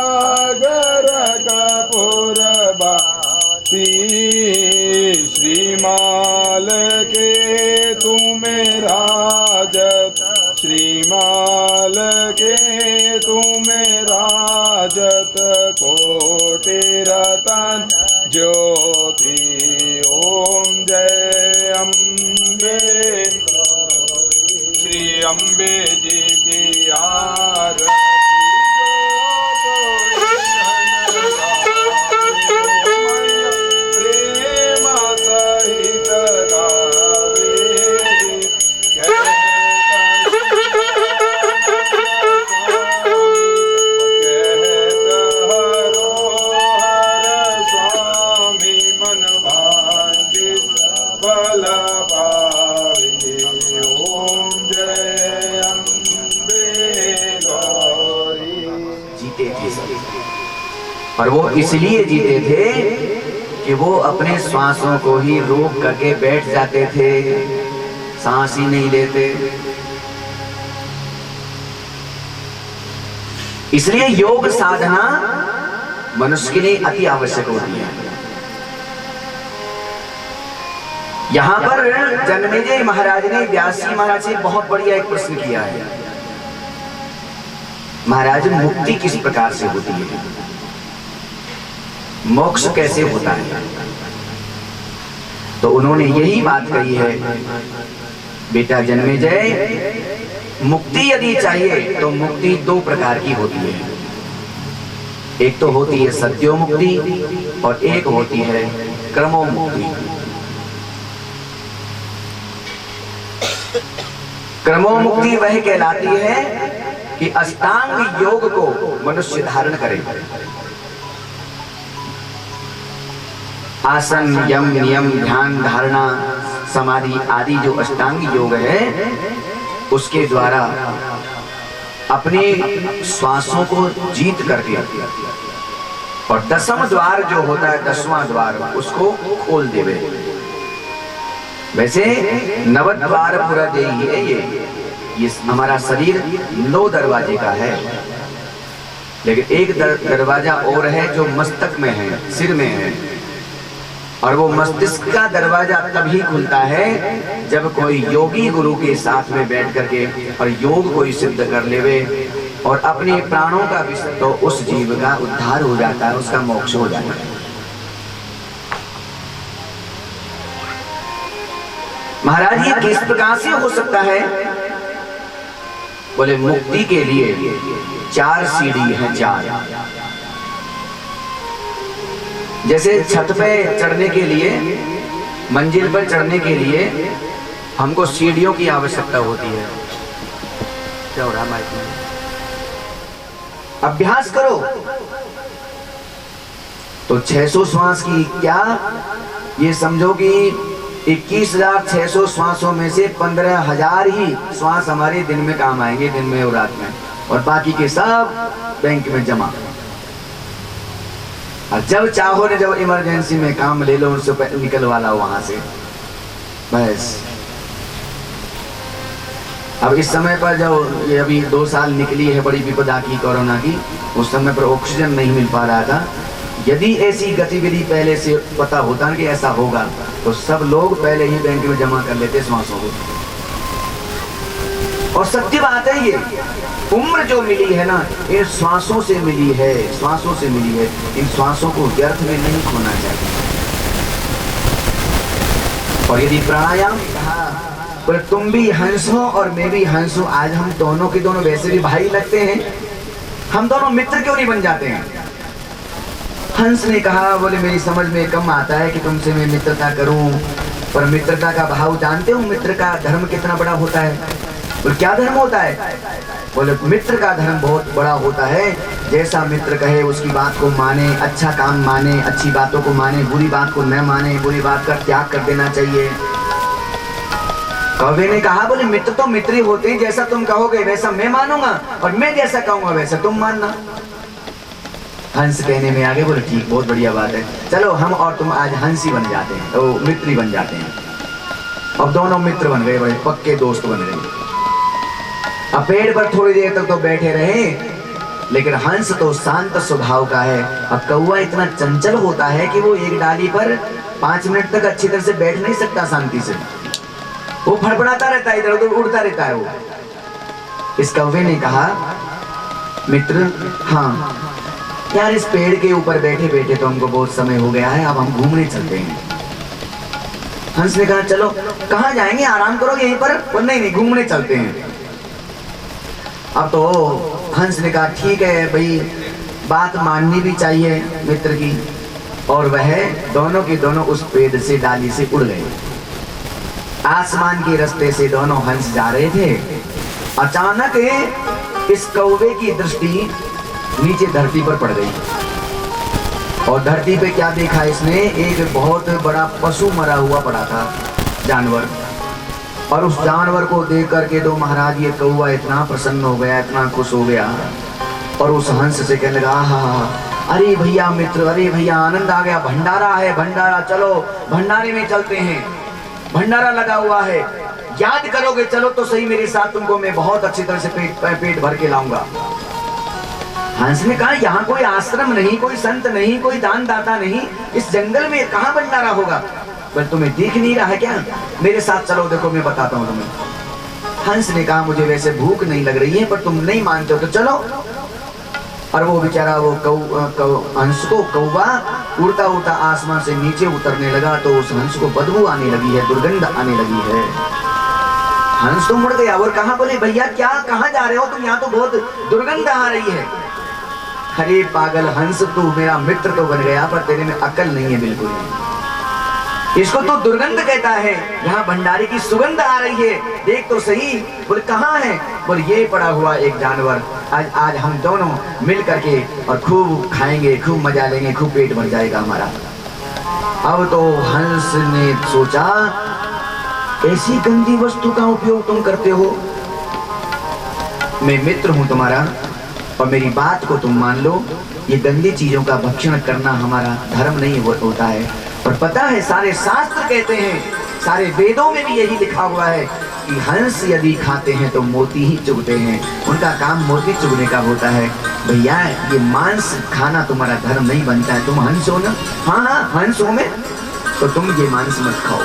C: अगर कपूर बाती श्रीमाल के तुम्हें राजत श्रीमाल के तुम्हें राजत कोटि रतन ज्योति ओम जय अम्बे श्री अम्बे जी की आरती
D: और वो इसलिए जीते थे कि वो अपने श्वासों को ही रोक करके बैठ जाते थे, सांस ही नहीं लेते। इसलिए योग साधना मनुष्य के लिए अति आवश्यक होती है। यहां पर जन्मेजय महाराज ने व्यास जी महाराज से बहुत बढ़िया एक प्रश्न किया है। महाराज, मुक्ति किस प्रकार से होती है, मोक्ष कैसे होता है? तो उन्होंने यही बात कही है, बेटा जन्मेजय, मुक्ति यदि चाहिए तो मुक्ति दो प्रकार की होती है। एक तो होती है सत्यो मुक्ति और एक होती है क्रमो मुक्ति। क्रमो मुक्ति वह कहलाती है कि अष्टांग योग को मनुष्य धारण करे। आसन, यम, नियम, ध्यान, धारणा, समाधि आदि जो अष्टांग योग है, उसके द्वारा अपने श्वासों को जीत करके और दसम द्वार जो होता है, 10वां द्वार, उसको खोल देवे। वैसे नवद्वार पूरा देही है ये हमारा शरीर 9 दरवाजे का है, लेकिन एक दरवाजा और है जो मस्तक में है, सिर में है, और वो मस्तिष्क का दरवाजा तभी खुलता है जब कोई योगी गुरु के साथ में बैठ करके और योग कोई सिद्ध कर लेवे और अपने प्राणों का भी, तो उस जीव का उद्धार हो जाता है, उसका मोक्ष हो जाता है। महाराज, ये किस प्रकार से हो सकता है? बोले मुक्ति के लिए 4 सीढ़ी है, 4। जैसे छत पे चढ़ने के लिए, मंजिल पर चढ़ने के लिए हमको सीढ़ियों की आवश्यकता होती है। क्या हो रहा माइक में? अभ्यास करो तो 600 श्वास की क्या, ये समझो कि 21,600 श्वासों में से 15,000 ही श्वास हमारे दिन में काम आएंगे, दिन में और रात में, और बाकी के सब बैंक में जमा। और जब चाहो ने, जब इमरजेंसी में काम ले लो, उनसे निकलवा लो वहां से, बस। अब इस समय पर जब ये अभी 2 साल निकली है बड़ी विपदा की, कोरोना की, उस समय पर ऑक्सीजन नहीं मिल पा रहा था। यदि ऐसी गतिविधि पहले से पता होता कि ऐसा होगा, तो सब लोग पहले ही बैंक में जमा कर लेते श्वासों को। और सत्य बात है, ये उम्र जो मिली है ना, इन श्वासों से मिली है, श्वासों से मिली है। इन श्वासों को व्यर्थ में नहीं खोना चाहिए। और यदि प्राणायाम कहा, पर तुम भी हंस हो और मैं भी हंस हूं, आज हम दोनों के दोनों वैसे भी भाई लगते हैं, हम दोनों मित्र क्यों नहीं बन जाते हैं? हंस ने कहा, बोले मेरी समझ में कम आता है कि तुमसे मैं मित्रता करूं, पर मित्रता का भाव जानते हो, मित्र का धर्म कितना बड़ा होता है? और क्या धर्म होता है? बोले मित्र का धर्म बहुत बड़ा होता है। जैसा मित्र कहे उसकी बात को माने, अच्छा काम माने, अच्छी बातों को माने, बुरी बात को न माने, बुरी बात का त्याग कर देना चाहिए। कवि ने कहा, बोले मित्र तो मित्र ही होते हैं, जैसा तुम कहोगे वैसा मैं मानूंगा, और मैं जैसा कहूंगा वैसा तुम मानना। हंस कहने में आगे, बोले ठीक, बहुत बढ़िया बात है, चलो हम और तुम आज हंस ही बन जाते हैं, तो मित्र ही बन जाते हैं। अब दोनों मित्र बन गए, बड़े पक्के दोस्त बन गए। अब पेड़ पर थोड़ी देर तक तो बैठे रहे, लेकिन हंस तो शांत स्वभाव का है। अब कौवा इतना चंचल होता है कि वो एक डाली पर 5 मिनट तक अच्छी तरह से बैठ नहीं सकता शांति से, वो फड़फड़ाता रहता है, इधर उधर उड़ता रहता है वो। इस कौवे ने कहा, मित्र, हाँ यार, इस पेड़ के ऊपर बैठे बैठे तो हमको बहुत समय हो गया है, अब हम घूमने चलते हैं। हंस ने कहा, चलो। कहाँ जाएंगे? आराम करोगे यहीं पर? और नहीं, घूमने चलते हैं। अब तो हंस ने कहा, ठीक है भाई, बात माननी भी चाहिए मित्र की। और वह दोनों के दोनों उस पेड़ से, डाली से उड़ गए। आसमान के रास्ते से दोनों हंस जा रहे थे। अचानक इस कौवे की दृष्टि नीचे धरती पर पड़ गई, और धरती पे क्या देखा इसने? एक बहुत बड़ा पशु मरा हुआ पड़ा था, जानवर। और उस जानवर को देख करके तो महाराज ये कौवा इतना प्रसन्न हो गया, इतना खुश हो गया, और उस हंस से कहने लगा, हाँ अरे भैया मित्र, अरे भैया आनंद आ गया, भंडारा है, भंडारा, चलो भंडारे में चलते हैं, भंडारा लगा हुआ है, याद करोगे चलो तो सही मेरे साथ, तुमको मैं बहुत अच्छी तरह से पेट भर के लाऊंगा। हंस ने कहा यहाँ कोई आश्रम नहीं, कोई संत नहीं, कोई दान दाता नहीं, इस जंगल में कहाँ भंडारा होगा? पर तुम्हें दिख नहीं रहा है क्या? मेरे साथ चलो, देखो मैं बताता हूँ तुम्हें। हंस ने कहा मुझे वैसे भूख नहीं लग रही है, पर तुम नहीं मानते हो तो चलो। और वो बेचारा वो हंस को कौवा उड़ता उड़ता आसमान से नीचे उतरने लगा, तो उस हंस को बदबू आने लगी है, दुर्गंध आने लगी है। हंस तो मुड़ गया और कहा, बोले भैया क्या, कहाँ जा रहे हो तुम? यहाँ तो बहुत दुर्गंध आ रही है। अरे पागल हंस, तू मेरा मित्र तो बन गया, पर तेरे में अकल नहीं है बिल्कुल नहीं। इसको तो दुर्गंध कहता है, यहाँ भंडारे की सुगंध आ रही है, देख तो सही। बोले कहाँ है? बोले ये पड़ा हुआ एक जानवर, आज हम दोनों मिल करके और खूब खाएंगे, खूब मजा लेंगे, खूब पेट भर जाएगा हमारा। अब तो हंस ने सोचा, ऐसी गंदी वस्तु का उपयोग तुम करते हो? मैं मित्र हूं तुम्हारा और मेरी बात को तुम मान लो। ये गंदी चीजों का भक्षण करना हमारा धर्म नहीं होता है। और पता है सारे शास्त्र कहते हैं, सारे वेदों में भी यही लिखा हुआ है कि हंस यदि खाते हैं तो मोती ही चुगते हैं, उनका काम मोती चुगने का होता है। भैया ये मांस खाना तुम्हारा धर्म नहीं बनता है। तुम हंस हो ना? हाँ हाँ हंस हो मैं, तो तुम ये मांस मत खाओ।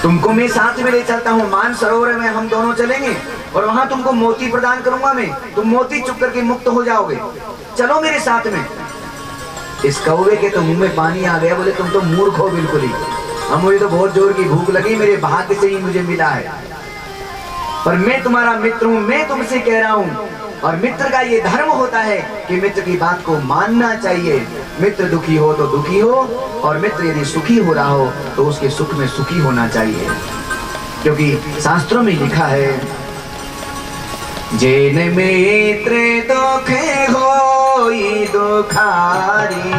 D: तुमको मैं साथ में ले चलता हूँ, मानसरोवर में हम दोनों चलेंगे और वहां तुमको मोती प्रदान करूंगा मैं, तुम मोती चुग करके मुक्त हो जाओगे। चलो मेरे साथ में। इस कौवे के तो मुंह में पानी आ गया, बोले तुम तो मूर्ख हो बिल्कुल ही। अब मुझे तो बहुत जोर की भूख लगी, मेरे भाग्य से ही मुझे मिला है, पर मैं तुम्हारा मित्र हूँ, मैं तुमसे कह रहा हूँ। और मित्र का ये धर्म होता है कि मित्र की बात को मानना चाहिए। मित्र दुखी हो तो दुखी हो, और मित्र यदि सुखी हो रहा हो तो उसके सुख में सुखी होना चाहिए, क्योंकि शास्त्रों में लिखा है, जेन मित्र दुखे होई दुखारी,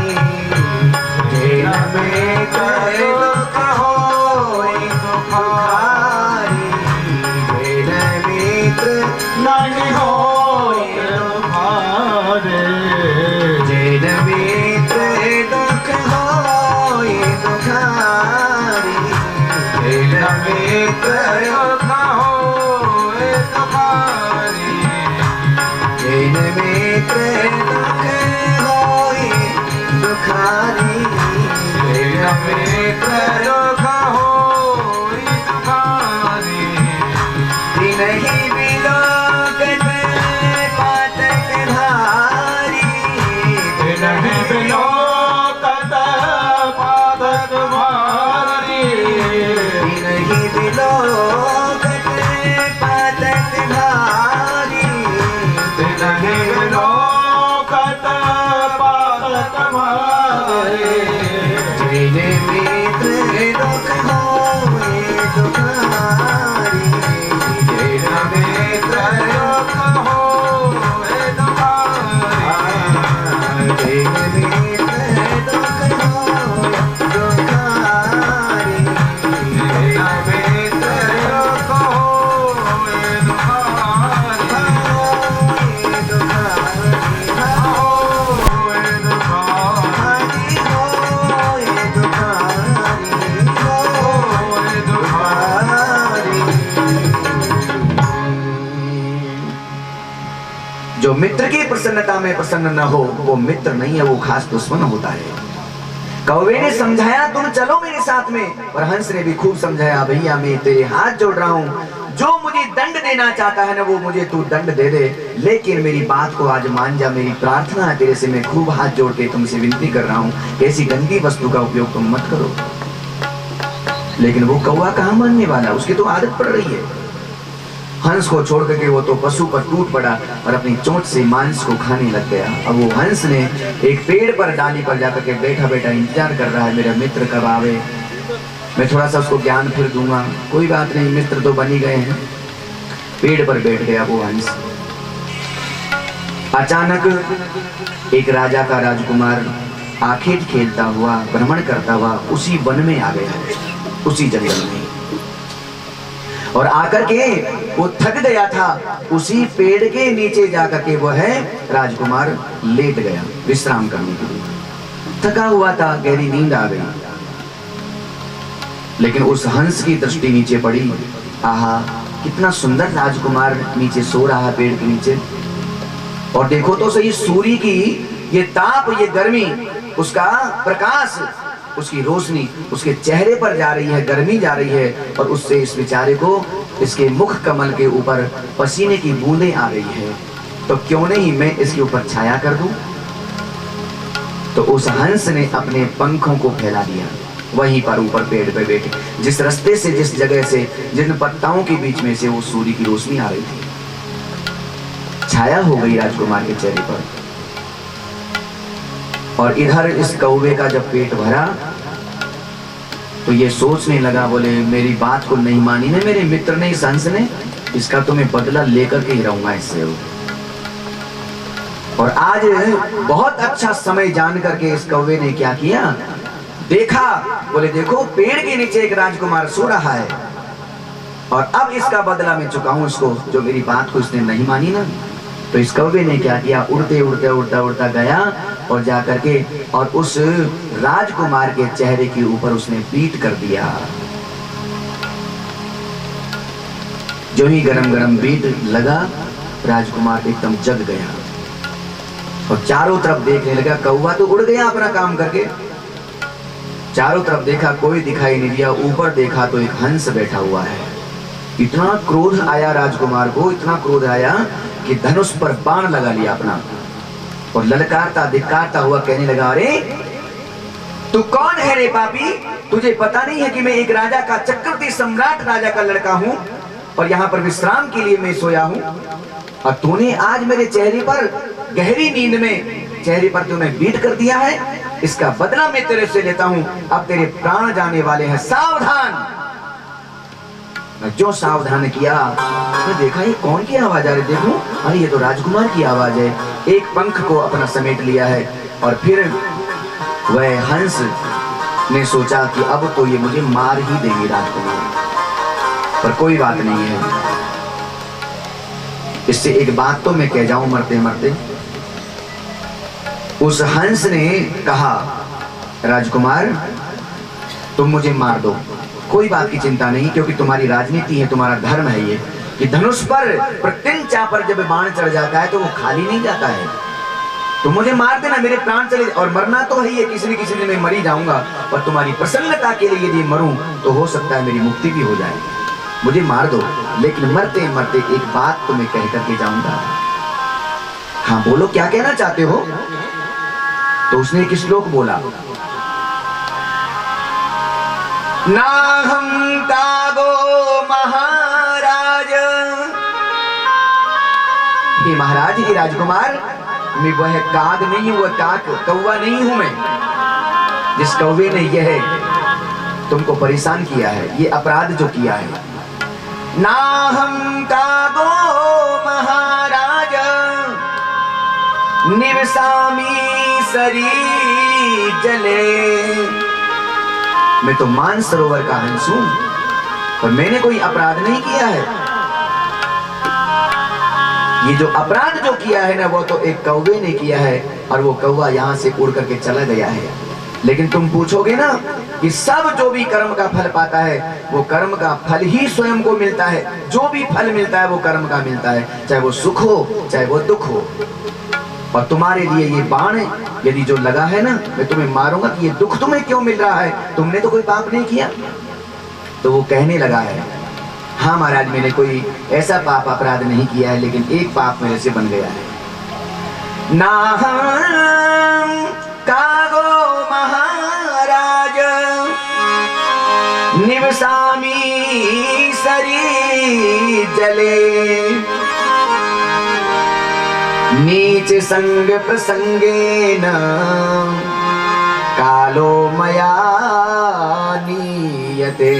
D: जेन मित्र दुख होई दुखारी, जेन मित्र नहीं होई दुखारे, जेन मित्र दुख होई दुखारी, जेन मित्र दुख होई दुखारी, जेन मित्र दुख होई दुखारी, जेन मित्र दुख होई दुखारी, नहीं बिलोकत पातक भारी, नहीं बिलोकत पातक भारी, नहीं बिलोकत पातक भारी, नहीं बिलोकत पातक भारी, जेन मित्र दुख होए दुखारी, जेन मित्र दुख होए दुखारी, जेन मित्र दुख होए दुखारी, जेन मित्र दुख होए दुखारी, होए दुखारी, होए दुखारी, होए दुखारी। जो मित्र की प्रसन्नता में प्रसन्न न हो वो मित्र नहीं है, वो खास दुश्मन होता है। कौवे ने समझाया तुम चलो मेरे साथ में, और हंस ने भी खूब समझाया, भैया मैं तेरे हाथ जोड़ रहा हूँ, जो मुझे दंड देना चाहता है ना वो मुझे तू दंड दे दे, लेकिन मेरी बात को आज मान जा, मेरी प्रार्थना है तेरे से, मैं खूब हाथ जोड़ के तुमसे विनती कर रहा हूँ, ऐसी गंदी वस्तु का उपयोग तुम मत करो। लेकिन वो कौवा कहाँ मानने वाला, उसकी तो आदत पड़ रही है। हंस को छोड़ करके वो तो पशु पर टूट पड़ा और अपनी चोंच से मांस को खाने लग गया। अब वो हंस ने एक पेड़ पर डाली पर जाकर के बैठा बैठा इंतजार कर रहा है, मेरा मित्र कब आवे, मैं थोड़ा सा उसको ज्ञान फिर दूंगा। कोई बात नहीं, मित्र तो बन ही गए हैं। पेड़ पर बैठ गया वो हंस। अचानक एक राजा का राजकुमार आखेट खेलता हुआ, भ्रमण करता हुआ उसी वन में आ गया, उसी जंगल में। और आकर के वो थक गया था, उसी पेड़ के नीचे जाकर के वो है राजकुमार लेट गया विश्राम करने के लिए। थका हुआ था, गहरी नींद आ गई, लेकिन उस हंस की दृष्टि नीचे पड़ी। आहा, कितना सुंदर राजकुमार नीचे सो रहा है पेड़ के नीचे। और देखो तो सही, सूर्य की ये ताप, ये गर्मी, उसका प्रकाश, उसकी रोशनी उसके चेहरे पर जा रही है, गर्मी जा रही है, और उससे इस बेचारे को इसके मुख कमल के ऊपर पसीने की बूंदें आ रही है। तो क्यों नहीं मैं इसके ऊपर छाया कर दूं? तो उस हंस ने अपने पंखों को फैला दिया, वहीं पर ऊपर पेड़ पे बैठे, जिस रास्ते से, जिस जगह से, जिन पत्ताओं के बीच में से वो सूर्य की रोशनी आ रही थी। छाया हो गई राजकुमार के चेहरे पर। और इधर इस कौवे का जब पेट भरा तो ये सोचने लगा, बोले मेरी बात को नहीं मानी ना मेरे मित्र ने, इस हंस ने, इसका तो मैं बदला लेकर के ही रहूंगा इससे। और आज बहुत अच्छा समय जान करके इस कौवे ने क्या किया, देखा, बोले देखो पेड़ के नीचे एक राजकुमार सो रहा है, और अब इसका बदला मैं चुकाऊं इसको, जो मेरी बात को इसने नहीं मानी ना। तो इस कौवे ने क्या किया, उड़ते उड़ते उड़ता उड़ता गया और जाकर के और उस राजकुमार के चेहरे के ऊपर उसने बीट कर दिया। जो ही गरम गरम बीट लगा, राजकुमार एकदम जग गया और चारों तरफ देखने लगा। कौवा तो उड़ गया अपना काम करके, चारों तरफ देखा कोई दिखाई नहीं दिया, ऊपर देखा तो एक हंस बैठा हुआ है। इतना क्रोध आया राजकुमार को, इतना क्रोध आया कि धनुष पर बाण लगा लिया अपना, और ललकारता धिक्कारता हुआ कहने लगा, अरे तू कौन है रे पापी? तुझे पता नहीं है कि मैं एक राजा का, चक्रवर्ती सम्राट राजा का लड़का हूं, और यहाँ पर विश्राम के लिए मैं सोया हूं, और तूने आज मेरे चेहरे पर, गहरी नींद में चेहरे पर तूने बीट कर दिया है। इसका बदला मैं तेरे से लेता हूं, अब तेरे प्राण जाने वाले हैं, सावधान। जो सावधान किया, उसने देखा ये कौन की आवाज आ रही, देखूं, अरे ये तो राजकुमार की आवाज है। एक पंख को अपना समेट लिया है, और फिर वह हंस ने सोचा कि अब तो ये मुझे मार ही देंगे राजकुमार, पर कोई बात नहीं है, इससे एक बात तो मैं कह जाऊं मरते मरते। उस हंस ने कहा, राजकुमार तुम मुझे मार दो, कोई बात की चिंता नहीं, क्योंकि तुम्हारी राजनीति है, तुम्हारा धर्म है ये कि धनुष पर, प्रत्यंचा पर जब बाण चढ़ जाता है तो वो खाली नहीं जाता है। तुम मुझे मार देना, मेरे प्राण चले, और मरना तो है ये, किसी न किसी दिन मैं मर ही जाऊंगा, और तुम्हारी प्रसन्नता के लिए यदि मरूं तो हो सकता है मेरी मुक्ति भी हो जाए। मुझे मार दो, लेकिन मरते मरते एक बात तुम्हें कह करके जाऊंगा। हाँ बोलो, क्या कहना चाहते हो? तो उसने एक श्लोक बोला, नाहं कागो महाराज, हे महाराज, हे राजकुमार, मैं वह काग नहीं हूं, वह काक कौवा नहीं हूं मैं, जिस कौवे ने यह तुमको परेशान किया है, ये अपराध जो किया है। नाहं कागो महाराज निवसामि सरी जले, मैं तो मानसरोवर का हंस हूं, और मैंने कोई अपराध नहीं किया है। ये जो अपराध जो किया है ना, वो तो एक कौवे ने किया है, और वो कौवा यहां से उड़ करके चला गया है। लेकिन तुम पूछोगे ना कि सब जो भी कर्म का फल पाता है, वो कर्म का फल ही स्वयं को मिलता है। जो भी फल मिलता है वो कर्म का मिलता है, चाहे वो सुख हो चाहे वो दुख हो। और तुम्हारे लिए ये बाण यदि जो लगा है ना, मैं तुम्हें मारूंगा कि ये दुख तुम्हें क्यों मिल रहा है, तुमने तो कोई पाप नहीं किया। तो वो कहने लगा है, हाँ महाराज, मैंने कोई ऐसा पाप अपराध नहीं किया है, लेकिन एक पाप मेरे से बन गया है। नाहं कागो महाराज निवसामि सरी जले, नीच संग प्रसंगेन कालो मया नीयते,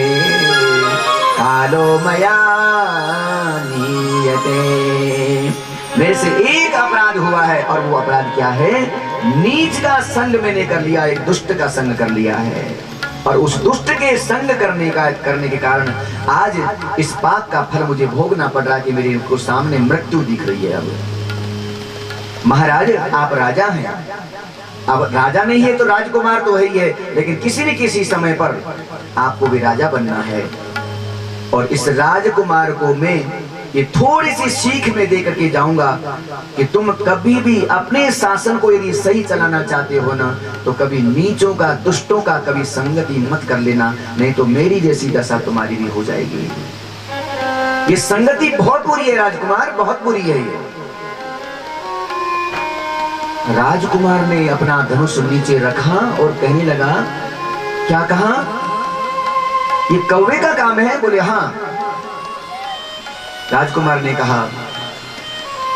D: कालो मया नीयते। मेरे से एक अपराध हुआ है, और वो अपराध क्या है? नीच का संग मैंने कर लिया, एक दुष्ट का संग कर लिया है। और उस दुष्ट के संग करने के कारण आज इस पाप का फल मुझे भोगना पड़ रहा कि मेरे को सामने मृत्यु दिख रही है। अब महाराज आप राजा हैं, अब राजा नहीं है तो राजकुमार तो है ही है, लेकिन किसी न किसी समय पर आपको भी राजा बनना है। और इस राजकुमार को मैं ये थोड़ी सी सीख में दे करके जाऊंगा कि तुम कभी भी अपने शासन को यदि सही चलाना चाहते हो ना, तो कभी नीचों का दुष्टों का कभी संगति मत कर लेना, नहीं तो मेरी जैसी दशा तुम्हारी भी हो जाएगी। ये संगति बहुत बुरी है राजकुमार, बहुत बुरी है ये। राजकुमार ने अपना धनुष नीचे रखा और कहने लगा, क्या कहा? ये कौवे का काम है? बोले हाँ। राजकुमार ने कहा,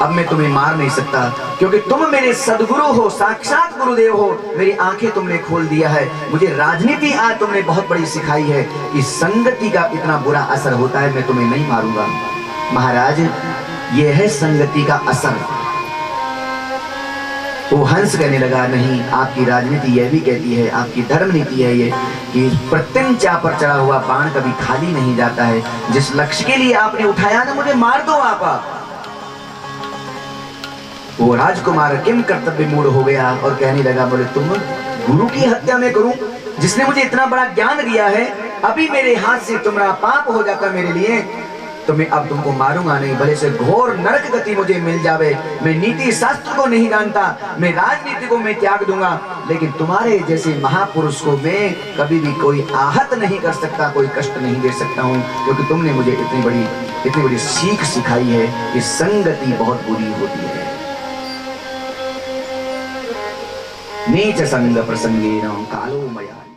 D: अब मैं तुम्हें मार नहीं सकता क्योंकि तुम मेरे सदगुरु हो, साक्षात गुरुदेव हो, मेरी आंखें तुमने खोल दिया है। मुझे राजनीति आज तुमने बहुत बड़ी सिखाई है कि संगति का इतना बुरा असर होता है, मैं तुम्हें नहीं मारूंगा। महाराज यह है संगति का असर। वो हंस कहने लगा, नहीं, आपकी राजनीति यह भी कहती है, आपकी धर्म नीति है ये कि प्रत्यंचा पर चढ़ा हुआ बाण कभी खाली नहीं जाता है। जिस लक्ष्य के लिए आपने उठाया ना, मुझे मार दो आप। वो राजकुमार किम कर्तव्य मूड हो गया और कहने लगा, बोले तुम गुरु की हत्या में करूं, जिसने मुझे इतना बड़ा ज्ञान दिया है, अभी मेरे हाथ से तुम्हारा पाप हो जाता मेरे लिए, तो मैं अब तुमको मारूंगा नहीं, भले से घोर नरक गति मुझे मिल जावे। मैं नीति शास्त्र को नहीं जानता, मैं राजनीति को मैं त्याग दूंगा, लेकिन तुम्हारे जैसे महापुरुष को मैं कभी भी कोई आहत नहीं कर सकता, कोई कष्ट नहीं दे सकता हूँ, क्योंकि तुमने मुझे इतनी बड़ी सीख सिखाई है कि संगति बहुत बुरी होती है। नीच संग प्रसंगेन कालो मया।